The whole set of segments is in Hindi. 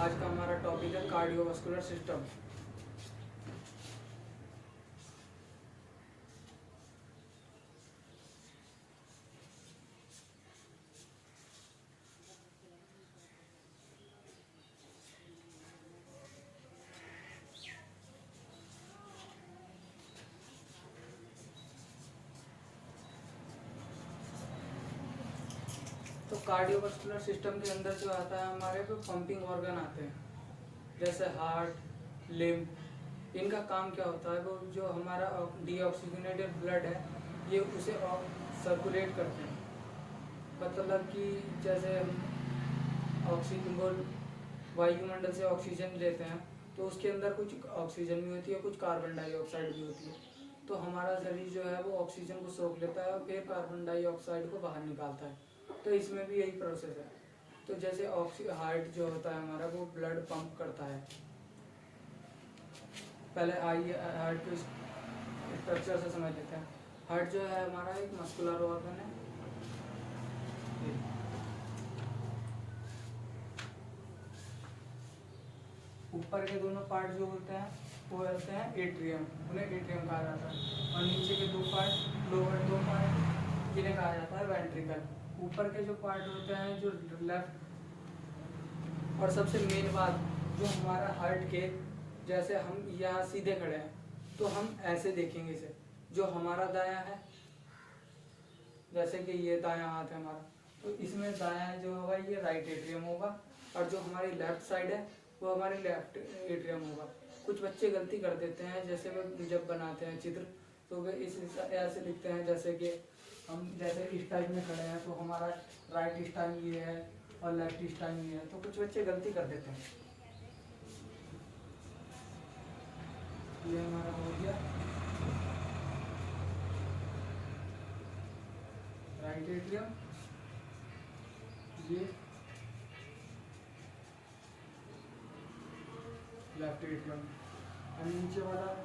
आज का हमारा टॉपिक है कार्डियोवास्कुलर सिस्टम। तो कार्डियोवास्कुलर सिस्टम के अंदर जो आता है हमारे पे पंपिंग ऑर्गन आते हैं, जैसे हार्ट, लिम्फ। इनका काम क्या होता है, वो जो हमारा डीऑक्सीजनेटेड ब्लड है ये उसे सर्कुलेट करते हैं। मतलब कि जैसे हम ऑक्सीजन को वायुमंडल से ऑक्सीजन लेते हैं तो उसके अंदर कुछ ऑक्सीजन भी होती है, कुछ कार्बन डाइऑक्साइड भी होती है। तो हमारा शरीर जो है वो ऑक्सीजन को सोख लेता है और फिर कार्बन डाइऑक्साइड को बाहर निकालता है। तो इसमें भी यही प्रोसेस है। तो जैसे हार्ट जो होता है हमारा वो ब्लड पंप करता है। पहले आइए हार्ट के स्ट्रक्चर से समझ लेते हैं। हार्ट जो है हमारा एक मस्कुलर ऑर्गन है। ऊपर के दोनों पार्ट जो होते हैं वो होते हैं एट्रियम, उन्हें एट्रियम कहा जाता है। और नीचे के दो पार्ट, लोअर दो पार्ट, जिन्हें कहा जाता है वेंट्रिकल। ऊपर के जो पार्ट होते हैं जो लेफ्ट, और सबसे मेन बात जो हमारा हार्ट के, जैसे हम यहाँ सीधे खड़े हैं तो हम ऐसे देखेंगे इसे। जो हमारा दायां है, जैसे कि ये दायां हाथ है हमारा, तो इसमें दायां जो होगा ये राइट एट्रियम होगा, और जो हमारी लेफ्ट साइड है वो हमारी लेफ्ट एट्रियम होगा। कुछ बच्चे गलती कर देते हैं, जैसे वे जब बनाते हैं चित्र तो वे इस ऐसे लिखते हैं, जैसे कि हम जैसे इस टाइप में खड़े हैं तो हमारा राइट स्टाइम ये है और लेफ्ट स्टाइम ये है। तो कुछ बच्चे गलती कर देते हैं। ये हमारा हो गया राइट एट्रियम, ये लेफ्ट एट्रियम, और नीचे वाला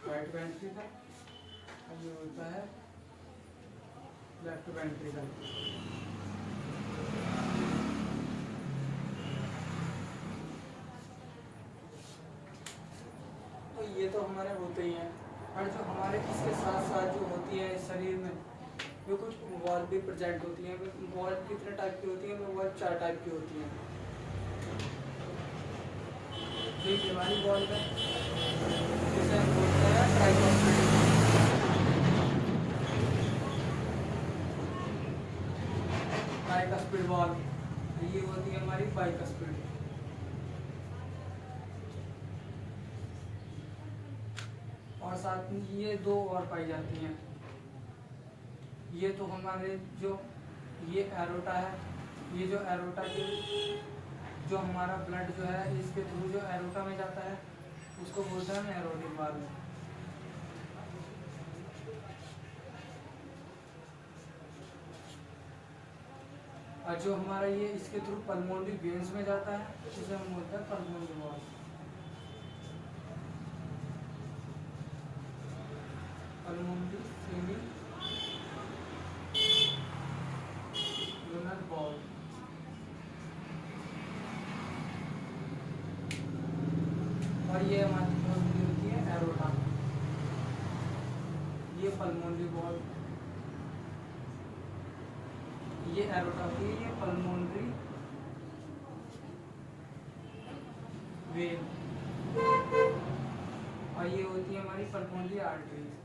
राइट वेंट्रिकल, और ये होता है लेफ्ट वेंट्रिकल। तो ये तो हमारे होते ही हैं, और जो हमारे इसके साथ साथ जो होती है शरीर में वो कुछ वॉल्व भी प्रेजेंट होती हैं। वॉल्व कितने टाइप की होती हैं? वॉल्व 4 टाइप की होती हैं। एक हमारी वॉल्व है जिसे हम बोलते हैं ट्राइकॉस्पिड। ट्राइकॉस्पिड वॉल्व, ये होती है हमारी बाइकॉस्पिड। और साथ में ये दो और पाई जाती हैं। ये तो हमारे जो ये एरोटा है, ये जो एरोटा के जो हमारा ब्लड जो है इसके थ्रू जो एरोटा में जाता है उसको बोलते हैं एरोटिक वाल्व। और जो हमारा ये इसके थ्रू पल्मोनरी वेन्स में जाता है उसे हम बोलते हैं pulmonary valve. Pulmonary semi ball. और ये हमारी होती है एरोटा, ये पल्मोनरी बॉल, ये एरोटा होती है, ये पल्मोनरी वेन, और ये होती है हमारी पल्मोनरी आर्टरीज।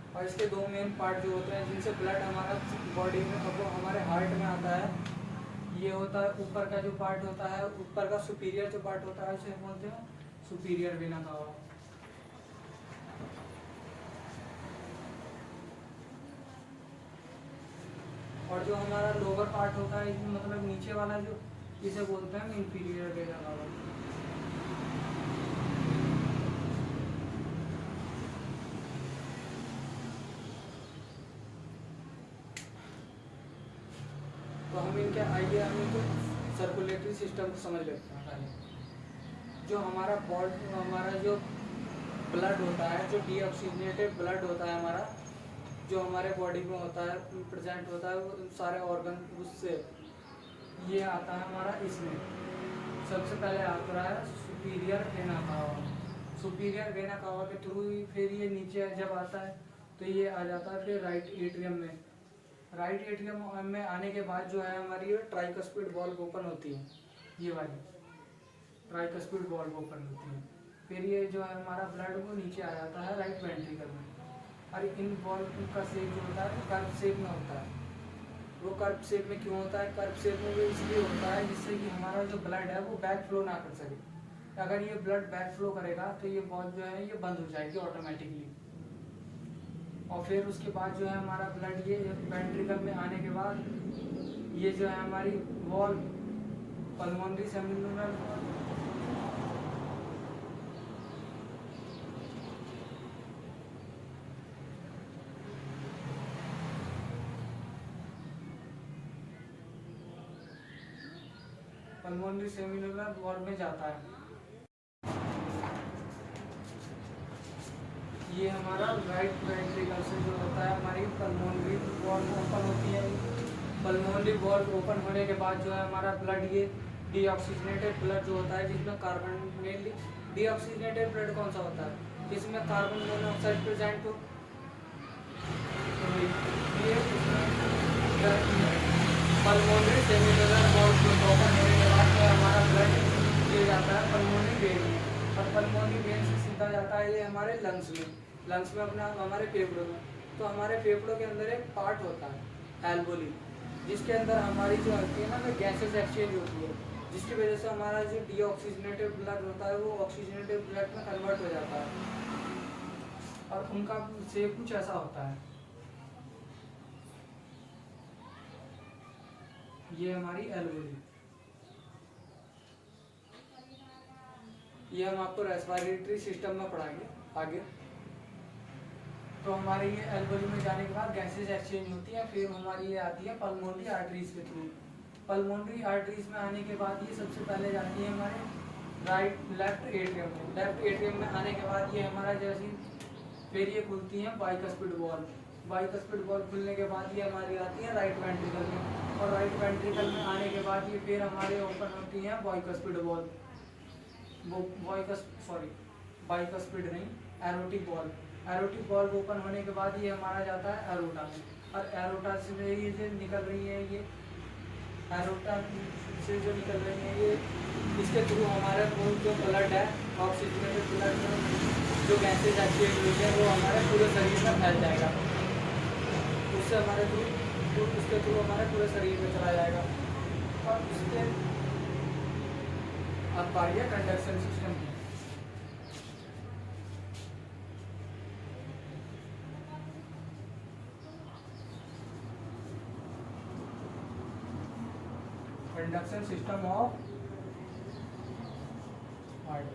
और इसके दो मेन पार्ट जो होते हैं जिनसे ब्लड हमारा बॉडी में, अब वो हमारे हार्ट में आता है, ये होता है ऊपर का जो पार्ट होता है, ऊपर का सुपीरियर जो पार्ट होता है उसे बोलते हैं सुपीरियर वेना कावा। और जो हमारा लोअर पार्ट होता है, मतलब नीचे वाला जो, इसे बोलते हैं इंफीरियर वेना कावा। तो हम इनके आइए हम इनको सर्कुलेटरी सिस्टम को समझ लेते हैं पहले। जो हमारा जो ब्लड होता है, जो डीऑक्सीजनेटेड ब्लड होता है हमारा, जो हमारे बॉडी में होता है, प्रेजेंट होता है, वो सारे ऑर्गन उससे ये आता है हमारा। इसमें सबसे पहले आता है superior vena cava. Superior vena cava के थ्रू फिर ये नीचे जब आता है तो ये आ जाता है फिर राइट एट्रियम में। राइट एट्रियम में आने के बाद जो है हमारी ये ट्राइकस्पिड वॉल्व ओपन होती है, ये वाली ट्राइकस्पिड वॉल्व ओपन होती है। फिर ये जो है हमारा ब्लड वो नीचे आ जाता है राइट वेंट्रिकल में। और इन वॉल्व का शेप जो होता है कर्व शेप में होता है। वो कर्व शेप में क्यों होता है? कर्व शेप में वो इसलिए होता है जिससे कि हमारा जो ब्लड है वो बैक फ्लो ना कर सके। अगर ये ब्लड बैक फ्लो करेगा तो ये वॉल्व जो है ये बंद हो जाएगी ऑटोमेटिकली। और फिर उसके बाद जो है हमारा ब्लड ये वेंट्रिकल में आने के बाद ये जो है हमारी valve pulmonary seminal pulmonary seminal valve में जाता है। ये हमारा राइट वेंट्रिकल से जो होता है हमारी पल्मोनरी वॉल्व ओपन होती है। पल्मोनरी वॉल्व ओपन होने के बाद जो है हमारा ब्लड ये डीऑक्सीजनेटेड ब्लड जो होता है जिसमें कार्बन मेनली डीऑक्सीजनेटेड ब्लड कौन सा होता है जिसमें कार्बन मोनोऑक्साइड प्रेजेंट हो, ये पल्मोनरी सेमिनल वॉल्व ओपन होने के बाद जो हमारा ब्लड ये जाता है पल्मोनरी वेन में। और पल्मोनरी वेन से सीधा जाता है ये हमारे लंग्स में अपना हमारे फेफड़ों में। तो हमारे फेफड़ों के अंदर एक पार्ट होता है एल्वोली, जिसके अंदर हमारी जो होती है ना वो गैसेस एक्सचेंज होती है, जिसकी वजह से हमारा जो डीऑक्सीजनेटेड ब्लड होता है वो ऑक्सीजनेटेड ब्लड में कन्वर्ट हो जाता है। और उनका शेप कुछ ऐसा होता है। ये हमारी एल्वोली, ये हम आपको रेस्पिरेटरी सिस्टम में पढ़ाएंगे आगे। तो हमारे ये एल्वोली में जाने के बाद गैसेस एक्सचेंज होती है। फिर हमारी ये आती है पल्मोनरी आर्टरीज के थ्रू। पल्मोनरी आर्टरीज में आने के बाद ये सबसे पहले जाती है हमारे लेफ्ट एट्रियम में। लेफ्ट एट्रियम में आने के बाद ये हमारा जैसी फिर ये खुलती है बाइकस्पिड वॉल्व। बाइकस्पिड वॉल्व खुलने के बाद ये हमारी आती है राइट वेंट्रिकल में। और राइट वेंट्रिकल में आने के बाद ये फिर हमारे ओपन होती है बाइकस्पिड वॉल्व। वो बाइकस्पिड नहीं, aortic valve. Aortic valve open होने के बाद ये हमारा जाता है एरोटा में। और एरोटा से ये जो निकल रही है ये एरोटा से जो निकल रही है ये इसके थ्रू हमारा वो जो ब्लड है ऑक्सीजनेटेड ब्लड में जो गैसेज एक्सचेंज हुई है वो हमारे पूरे शरीर में फैल जाएगा। उससे हमारे थ्रू उसके थ्रू हमारे पूरे शरीर में चला जाएगा। और उसके अब बारी है कंडक्शन सिस्टम की। Conduction system of heart.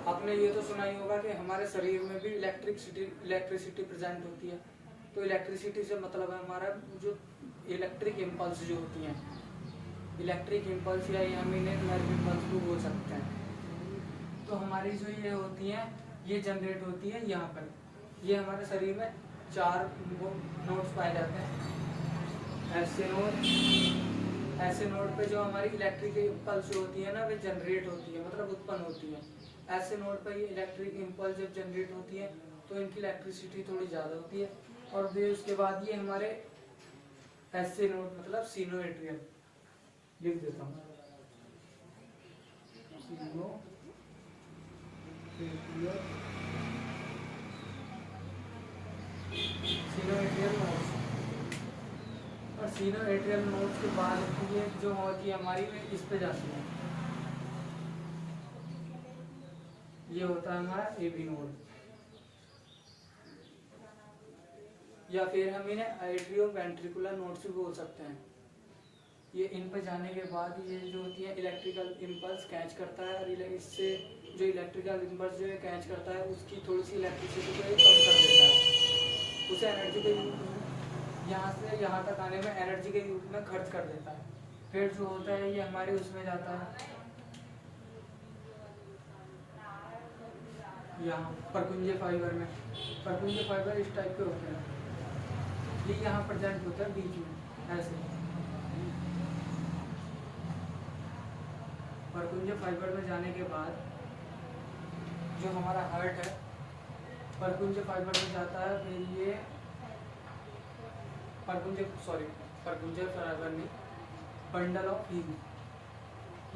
आपने ये तो सुना ही होगा कि हमारे शरीर में भी इलेक्ट्रिसिटी प्रेजेंट होती है। तो इलेक्ट्रिसिटी से मतलब है हमारा जो इलेक्ट्रिक इम्पल्स जो होती हैं, इलेक्ट्रिक इम्पल्स या हम इन्हें नर्व इम्पल्स को बोल सकते हैं। तो हमारी जो ये होती हैं ये जनरेट होती है यहाँ पर। ये हमारे शरीर में 4 नोड्स पाए जाते हैं। ऐसे नोड पे जो हमारी इलेक्ट्रिक इम्पल्स जो होती है ना वे जनरेट होती है, मतलब उत्पन्न होती है। ऐसे नोड पर ये इलेक्ट्रिक इम्पल्स जब जनरेट होती है तो इनकी इलेक्ट्रिसिटी थोड़ी ज़्यादा होती है। और फिर उसके बाद ये हमारे ऐसे नोड मतलब सीनोएट्रियम लिख देता हूँ, सीनोएट्रियल नोड्स। और सीनोएट्रियल नोड्स के बाद ये जो होती है हमारी इस पे जाती है, ये होता है हमारा एबी नोड, या फिर हम इन्हें एट्रियो वेंट्रिकुलर नोड्स भी बोल सकते हैं। ये इन पर जाने के बाद ये जो होती है इलेक्ट्रिकल इम्पल्स कैच करता है। और इससे जो इलेक्ट्रिकल इम्पल्स जो है कैच करता है उसकी थोड़ी सी इलेक्ट्रिसिटी को कम कर देता है। उसे एनर्जी के यहाँ से यहाँ तक आने में एनर्जी के रूप में खर्च कर देता है। फिर जो होता है ये हमारे उसमें जाता है यहाँ परकुंजे फाइबर में, परकुंजे फाइबर इस टाइप के होते हैं, ये यहाँ प्रेजेंट होता है बीच में ऐसे। परकुंजे फाइबर में जाने के बाद जो हमारा हार्ट है परकुंजे फाइबर में जाता है, फिर ये परकुंजे फाइबर नहीं, बंडल ऑफ हीम,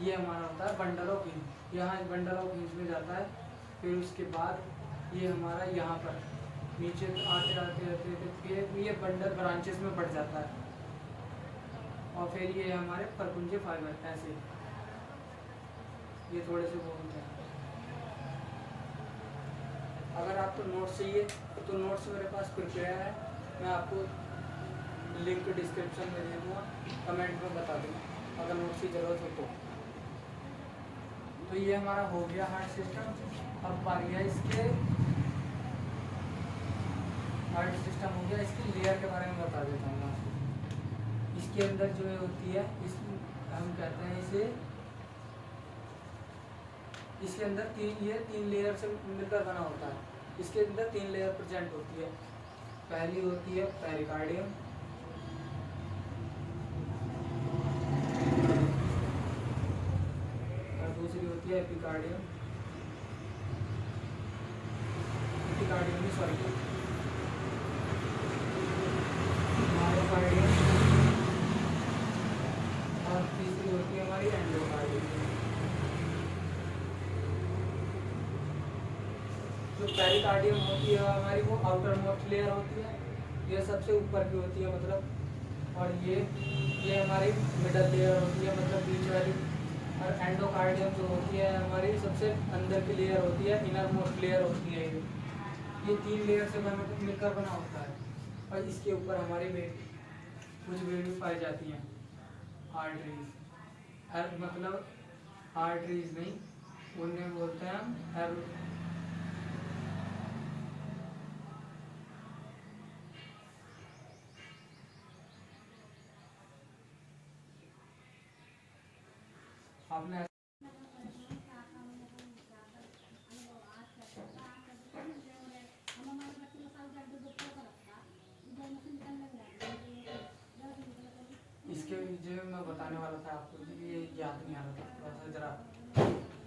ये हमारा होता है बंडल ऑफ हीम, यहाँ बंडल ऑफ हीम में जाता है। फिर उसके बाद ये हमारा यहाँ पर नीचे आते आते आते आते फिर ये बंडल ब्रांचेस में बढ़ जाता है, और फिर ये हमारे परकुंजे फाइबर ऐसे, ये थोड़े से वो होते हैं। अगर आपको नोट्स चाहिए तो नोट्स मेरे पास प्रिपेयर है, मैं आपको लिंक डिस्क्रिप्शन में दे दूँगा, कमेंट में बता दूँगा अगर नोट्स की ज़रूरत हो तो ये हमारा हो गया हार्ट सिस्टम। अब आ गया इसके हार्ट सिस्टम हो गया, इसकी लेयर के बारे में बता देता हूँ आपको। इसके अंदर जो होती है इस हम कहते हैं इसे, इसके अंदर तीन लेयर से मिलकर बना होता है। इसके अंदर 3 लेयर प्रेजेंट होती है। पहली होती है पेरिकार्डियम, और दूसरी होती है एपिकार्डियम, मायोकार्डियम, और तीसरी होती है हमारी एंडोकार्डियम। जो पेरिकार्डियम होती है हमारी वो आउटर मोस्ट लेयर होती है, ये सबसे ऊपर की होती है मतलब, और ये हमारी मिडल लेयर होती है मतलब बीच वाली, और एंडोकार्डियम जो होती है हमारी सबसे अंदर की लेयर होती है, इनर मोस्ट लेयर होती है। ये 3 लेयर से मिलकर बना होता है, और इसके ऊपर हमारी कुछ वेल्यू पाई जाती हैं, आर्टरीज, मतलब आर्टरीज नहीं, उन्हें बोलते हैं हम आपने इसके जो मैं बताने वाला था आपको, ये याद नहीं आ रहा था थोड़ा सा, जरा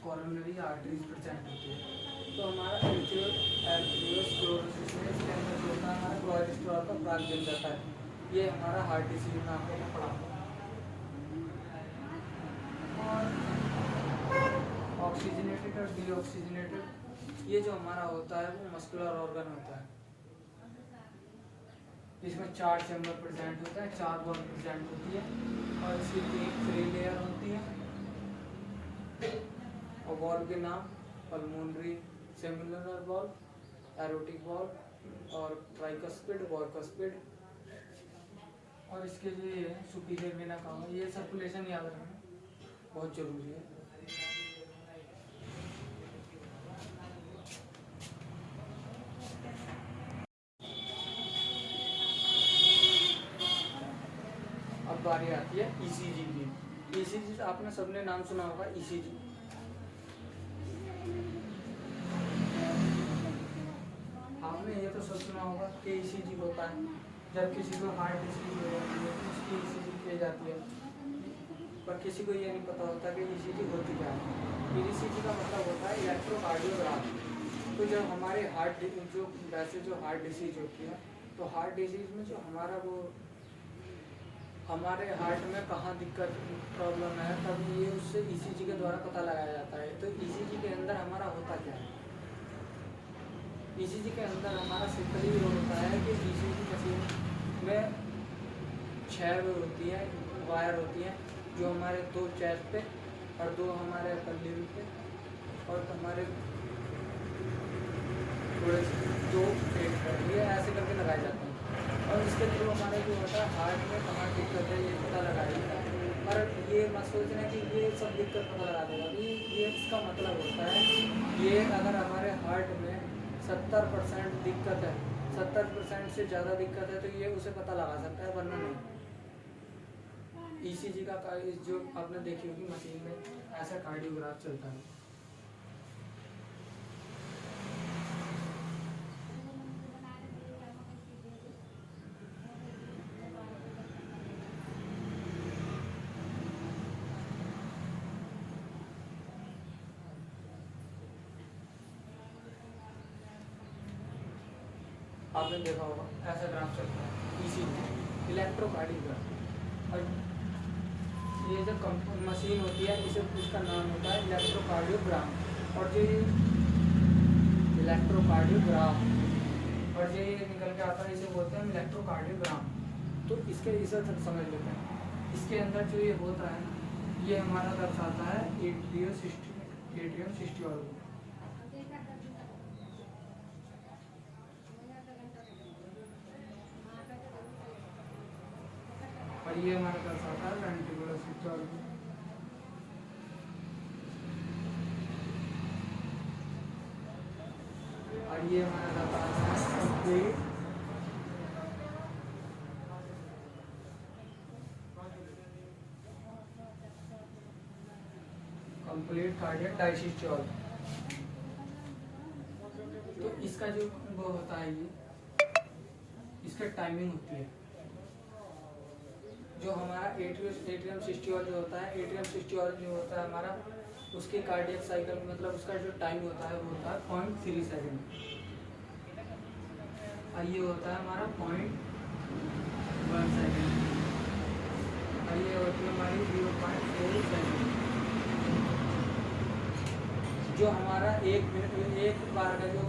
कॉरोनरी आर्टरीज प्रेजेंट होती है। तो हमारा एर्थियोस्क्लेरोसिस में इसके अंदर जो होता है हमारा क्लोरेस्ट्रॉल का प्राग जम जाता है, ये हमारा हार्ट डिसीज में आपको पढ़ा। और ऑक्सीजनेटेड और डीऑक्सीजनेटेड, ये जो हमारा होता है वो मस्कुलर ऑर्गन होता है। इसमें 4 चैम्बर प्रेजेंट होता है, 4 बॉल प्रेजेंट होती है, और इसकी 3 लेयर होती है। और बॉल के नाम pulmonary semilunar ball, aortic ball और ट्राइकस्पिड, बाइकस्पिड। और इसके लिए सुपीरियर वेना कहा, ये सर्कुलेशन याद रखना बहुत जरूरी है। अब बारी आती है ईसीजी की। ईसीजी आपने सबने नाम सुना होगा, ईसीजी आपने ये तो सब सुना होगा कि ईसीजी होता है जब किसी को हार्ट डिसीज हो जाती है उसकी ईसीजी की जाती है, पर किसी को ये नहीं पता होता कि ईसीजी होती क्या है। ईसीजी का मतलब होता है इलेक्ट्रोकार्डियोग्राम। तो जब हमारे हार्ट जो वैसे जो हार्ट डिसीज होती है, तो हार्ट डिसीज में जो हमारा वो हमारे हार्ट में कहाँ दिक्कत प्रॉब्लम है, तब ये उससे ईसीजी के द्वारा पता लगाया जाता है। तो ईसीजी के अंदर हमारा होता क्या है, ईसीजी के अंदर हमारा सिंपली ये होता है कि ईसीजी मशीन में 6 होती है वायर होती हैं, जो हमारे 2 चेस्ट पे और 2 हमारे पल्ली पे और हमारे थोड़े 2 पेट पर, ये ऐसे करके लगाए जाते हैं। और इसके थ्रू हमारे जो होता है हार्ट में कहाँ दिक्कत है ये पता लगाया जाता है। पर ये मत सोचना कि ये सब दिक्कत पता लगा देगा, ये इसका मतलब होता है ये अगर हमारे हार्ट में 70% दिक्कत है, 70% से ज़्यादा दिक्कत है, तो ये उसे पता लगा सकता है, वरना नहीं। ईसीजी का जो आपने देखी होगी मशीन में ऐसा कार्डियोग्राफ चलता है। आपने देखा होगा, ऐसा ग्राफ चलता है ECG, इलेक्ट्रोकार्डियोग्राम। और ये जो मशीन होती है इसे उसका नाम होता है इलेक्ट्रोकार्डियोग्राम। और जो ये इलेक्ट्रोकार्डियोग्राम और जो ये निकल के आता है इसे बोलते हैं इलेक्ट्रोकार्डियोग्राम। तो इसे समझ लेते हैं। इसके अंदर जो ये होता है ना, ये हमारा दर्शाता है एट्रियम सिस्टोल। और ये हमारा दर्शाता है वेंट्रिकुलर सिस्टोल। और ये हमारा दर्शाता है कंप्लीट कार्डियक डायसिस्टोल। तो इसका जो वो होता है, ये इसका टाइमिंग होती है। जो हमारा एट्रियम सिस्टोल जो होता है, एट्रियम सिस्टोल जो होता है हमारा, उसके कार्डियक साइकिल मतलब उसका जो टाइम होता है वो होता है 0.3 सेकेंड। और ये होता है हमारा 0.1 सेकेंड। और ये होती है हमारी 0.4 सेकेंड। जो हमारा एक बार का जो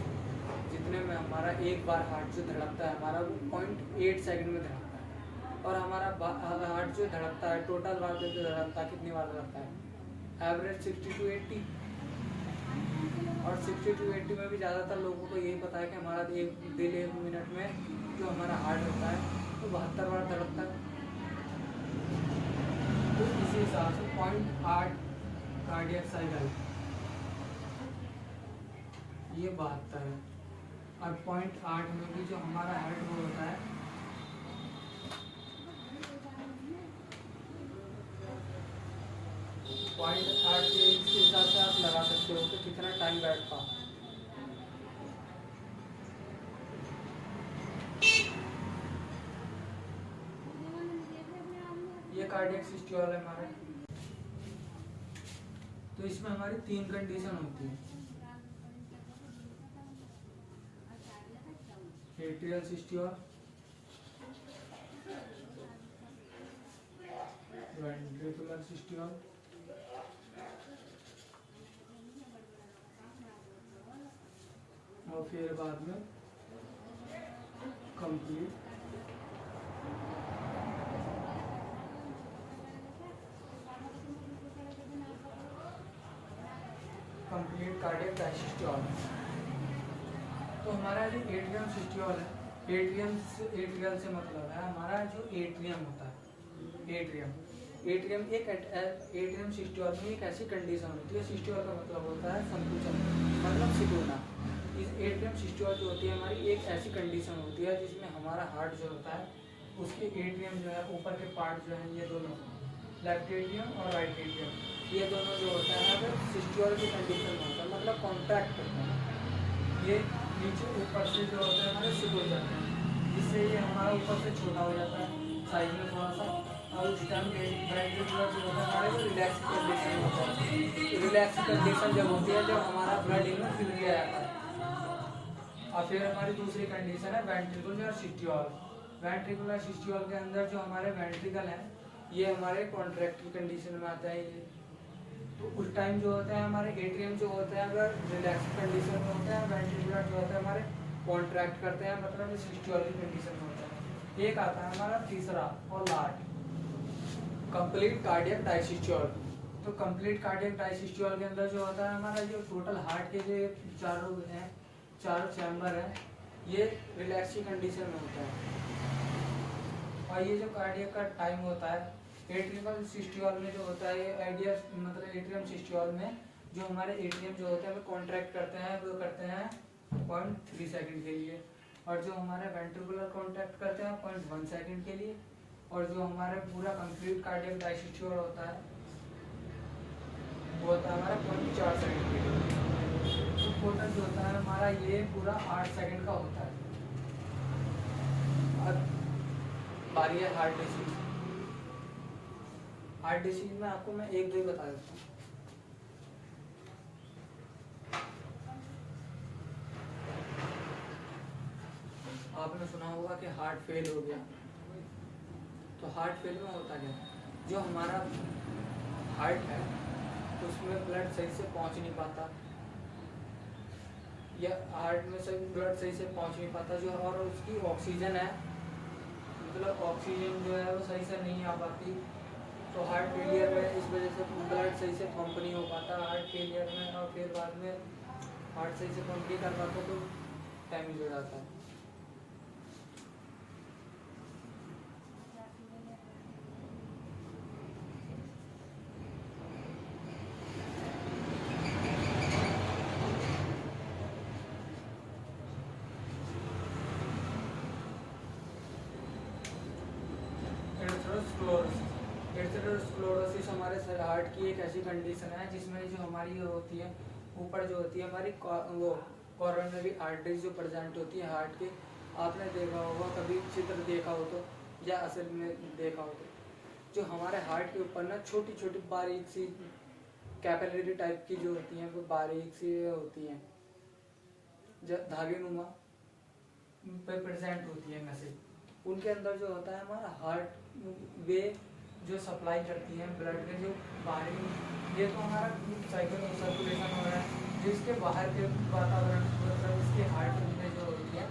जितने में हमारा एक बार हार्ट जो धड़कता है हमारा वो 0.8 सेकेंड में धड़कता है। और हमारा हार्ट जो धड़कता है टोटल बार जो धड़कता है कितनी बार धड़कता है, एवरेज 60 to 80। और 60 to 80 में भी ज़्यादातर लोगों को यही पता है कि हमारा दिल 1 मिनट में जो हमारा हार्ट होता है वो 72 बार धड़कता है। तो इसी हिसाब से 0.8 कार्डियक साइकिल ये 72 है। और 0.8 में भी जो हमारा हार्ट वो होता है 0.8 के हिसाब से आप लगा सकते हो कि कितना टाइम बैठता। ये कार्डियक सिस्टोल है हमारे। तो इसमें हमारी 3 कंडीशन होती है, एट्रियल सिस्टोल, वेंट्रिकुलर सिस्टोल और फिर बाद में कंप्लीट कार्डियक डायसिस्टोल। तो हमारा जो एट्रियम सिस्टोल है, एट्रियल से मतलब है हमारा जो एट्रियम होता है। एट्रियम सिस्टोल में एक ऐसी कंडीशन होती है, सिस्टोल का मतलब होता है संकुचन मतलब सिकुड़ना। इस एट्रियम सिस्टोल जो होती है हमारी एक ऐसी कंडीशन होती है जिसमें हमारा हार्ट जो होता है उसके एट्रियम जो है ऊपर के पार्ट जो है ये दोनों लेफ्ट एट्रियम और राइट एट्रियम ये दोनों जो होता है अगर सिस्टोल की कंडीशन में होता है मतलब कॉन्ट्रैक्ट करता है, ये नीचे ऊपर से जो होता है हमारे सिकुड़ जाते हैं, जिससे ये हमारा ऊपर से छोटा हो जाता है साइज में थोड़ा सा। और उस टाइम वेंट्रिकुलर जो होता है हमारे वो रिलैक्स कंडीशन में होता है। रिलैक्स कंडीशन जब होती है जब हमारा ब्लड इनमें फिल किया जाता है। और फिर हमारी दूसरी कंडीशन है वेंट्रिकुलर सिस्टोल। वेंट्रिकुलर सिस्टोल के अंदर जो हमारे वेंट्रिकल हैं ये हमारे कॉन्ट्रैक्ट की कंडीशन में आता है। ये तो उस टाइम जो होता है हमारे एट्रियम जो होता है अगर रिलैक्स कंडीशन में होता है, वेंट्रिकुलर जो होता है हमारे कॉन्ट्रैक्ट करते हैं मतलब सिस्टोल की कंडीशन में होता है। एक आता है हमारा तीसरा और लास्ट कंप्लीट कार्डियक डायसिस्टोल। तो कंप्लीट कार्डियक डायसिस्टोल के अंदर जो होता है हमारा जो टोटल हार्ट के जो चारों चैम्बर हैं ये रिलैक्स की कंडीशन में होता है। और ये जो कार्डियक का टाइम होता है एट्रियल सिस्टोल में जो होता है आइडिया मतलब एट्रियम सिस्टोल में जो हमारे एट्रियम जो होते हैं वो कॉन्ट्रैक्ट करते हैं 0.3 सेकंड के लिए। और जो हमारे वेंट्रिकुलर कॉन्ट्रैक्ट करते हैं 0.1 सेकंड के लिए। और जो हमारे पूरा कंप्लीट कार्डियक डायसिस्टोल होता है वो होता है हमारा 0.4 सेकंड के लिए। तो टोटल जो होता है हमारा ये पूरा 8 सेकंड का होता है। अब बारी है हार्ट डिसीज। हार्ट डिसीज में आपको मैं एक दो ही बता देता हूँ। होगा कि हार्ट फेल हो गया। तो हार्ट फेल में होता क्या है, जो हमारा हार्ट है उसमें ब्लड सही से पहुंच नहीं पाता, या हार्ट में सही ब्लड सही से पहुंच नहीं पाता जो, और उसकी ऑक्सीजन है, मतलब ऑक्सीजन जो है वो सही से नहीं आ पाती। तो हार्ट फेलियर में इस वजह से ब्लड सही से पंप नहीं हो पाता हार्ट फेलियर में, और फिर बाद में हार्ट सही से पंप नहीं कर पाता तो डैमेज हो जाता है। एथेरोस्क्लेरोसिस हमारे हार्ट की एक ऐसी कंडीशन है जिसमें जो हमारी होती है ऊपर जो होती है हमारी वो कोरोनरी आर्टरी जो प्रेजेंट होती है हार्ट के, आपने देखा होगा कभी चित्र देखा हो तो, या असल में देखा हो तो, जो हमारे हार्ट के ऊपर ना छोटी छोटी बारीक सी कैपिलरी टाइप की जो होती हैं वो बारीक सी होती हैं, धागे नुमा पे प्रेजेंट होती है मैसेज, उनके अंदर जो होता है हमारा हार्ट वे जो सप्लाई करती है ब्लड के जो बाहरी, ये तो हमारा साइकिल सर्कुलेशन हो रहा है, जिसके बाहर के वातावरण मतलब इसके हार्ट में जो होती है,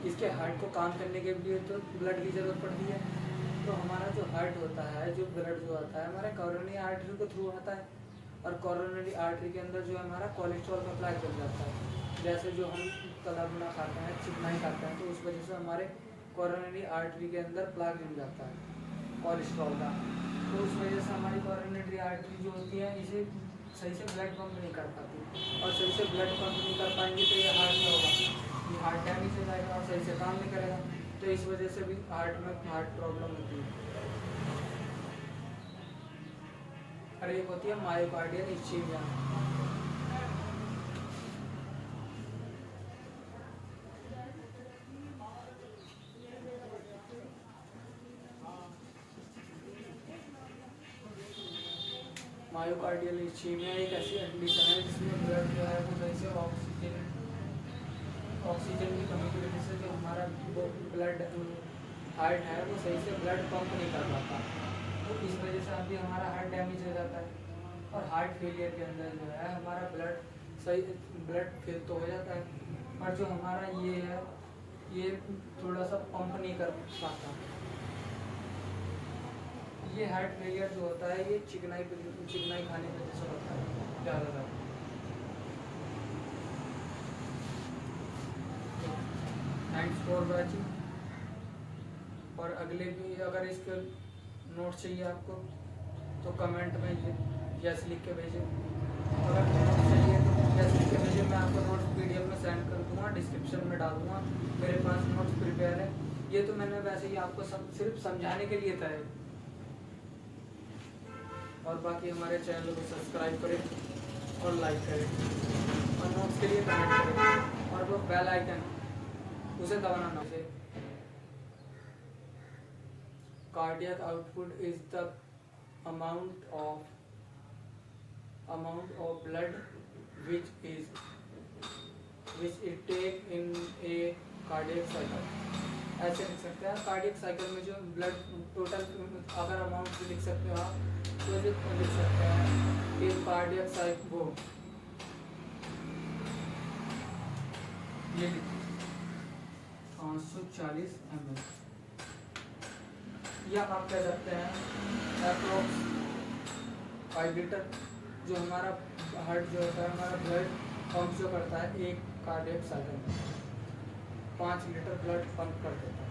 इसके हार्ट को काम करने के लिए तो ब्लड की ज़रूरत पड़ती है। तो हमारा जो हार्ट होता है, जो ब्लड जो आता है हमारे कोरोनरी आर्टरी के थ्रू आता है, और कोरोनरी आर्टरी के अंदर जो है हमारा कोलेस्ट्रॉल का प्लाक बन जाता है। जैसे जो हम तला भुना खाते हैं, चिकनाई खाते हैं, तो उस वजह से हमारे कोरोनरी आर्टरी के अंदर प्लाक जम जाता है कोलेस्ट्रॉल का। तो उस वजह से हमारी कोरोनरी आर्टरी जो होती है इसे सही से ब्लड पंप नहीं कर पाती, और सही से ब्लड पंप नहीं कर पाएंगे तो ये हार्ट में होगा, ये हार्ट डैमेज हो जाएगा और सही से काम नहीं करेगा। तो इस वजह से भी हार्ट में हार्ट प्रॉब्लम होती है। और एक होती है मायोकार्डियल इस्चीमिया। मायोकार्डियल इस्चीमिया एक ऐसी कंडीशन है जिसमें ब्लड जो है वो सही से ऑक्सीजन की कमी की वजह से जो हमारा वो ब्लड हार्ट है वो सही से ब्लड पंप नहीं कर पाता, तो इस वजह से अभी हमारा हार्ट डैमेज हो जाता है। और हार्ट फेलियर के अंदर जो है हमारा ब्लड फेल तो हो जाता है, पर जो हमारा ये है ये थोड़ा सा पंप नहीं कर पाता। ये हार्ट फेलियर जो होता है ये चिकनाई खाने की वजह से होता है ज़्यादातर। थैंक्स फॉर वॉचिंग, और अगले भी अगर इसके नोट चाहिए आपको तो कमेंट में यस लिख के भेजें, अगर नोट चाहिए तो यस लिख के भेजें, मैं आपको नोट्स पीडीएफ में सेंड कर दूँगा, डिस्क्रिप्शन में डाल दूँगा, मेरे पास नोट्स प्रिपेयर है। ये तो मैंने वैसे ही आपको सिर्फ समझाने के लिए था, और बाकी हमारे चैनल को सब्सक्राइब करें और लाइक करें, और नोट्स के लिए कमेंट करें, और वो बेल आइकन उसे दबाना ना से। Cardiac output is the amount of blood which it take in a cardiac cycle। ऐसे लिख सकते हैं कार्डियक साइकिल में जो ब्लड टोटल अगर अमाउंट लिख सकते हो आप तो जो लिख सकते हैं कि कार्डियक साइकिल वो ये 540 ml, या आप कह सकते हैं अप्रोक्स 5 लीटर, जो हमारा हार्ट जो होता है हमारा ब्लड पंप जो करता है एक कार्डियक साइकिल में 5 लीटर ब्लड पंप कर देता है।